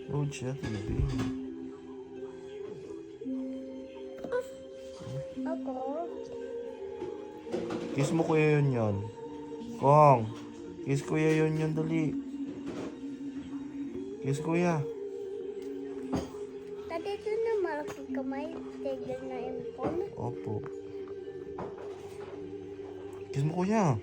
Load siya, TV. Ako. Kiss mo kuya yun yan. Kong. Kiss kuya yun yan, dali. Kiss kuya. Tadi ito na malaking kamay. Tigil na yung phone. Opo. Kiss mo kuya.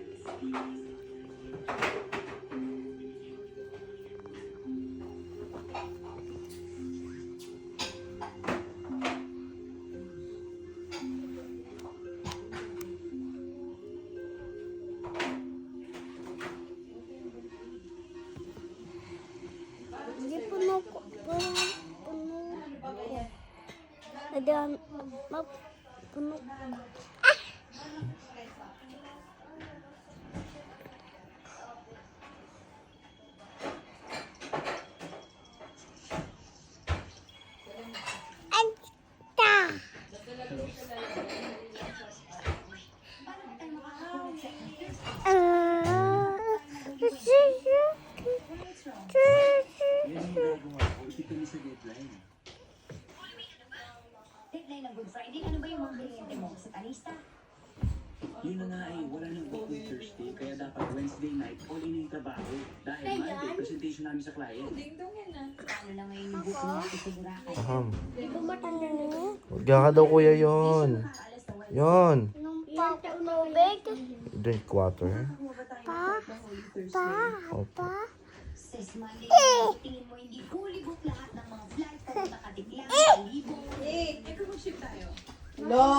Hindi puno ko. Puno ko. Nadam. Puno ko. Deadline ng Good Friday, ano ba yung mga kliyente mo? Satanista? Yun na nga ay wala nang booking Thursday, kaya dapat Wednesday night all in yung trabaho. Dahil Monday, presentation namin sa client. Paano lang ngayon yung booking mo sa Boracay? Aham. Di ba matanda? Huwag ka daw kuya yun. Yun. Nung pa-tubig. Drink water. Pa. Sis Monday, tingin mo hindi fully book lahat ng mga flight para nakatiklang sa libo. No!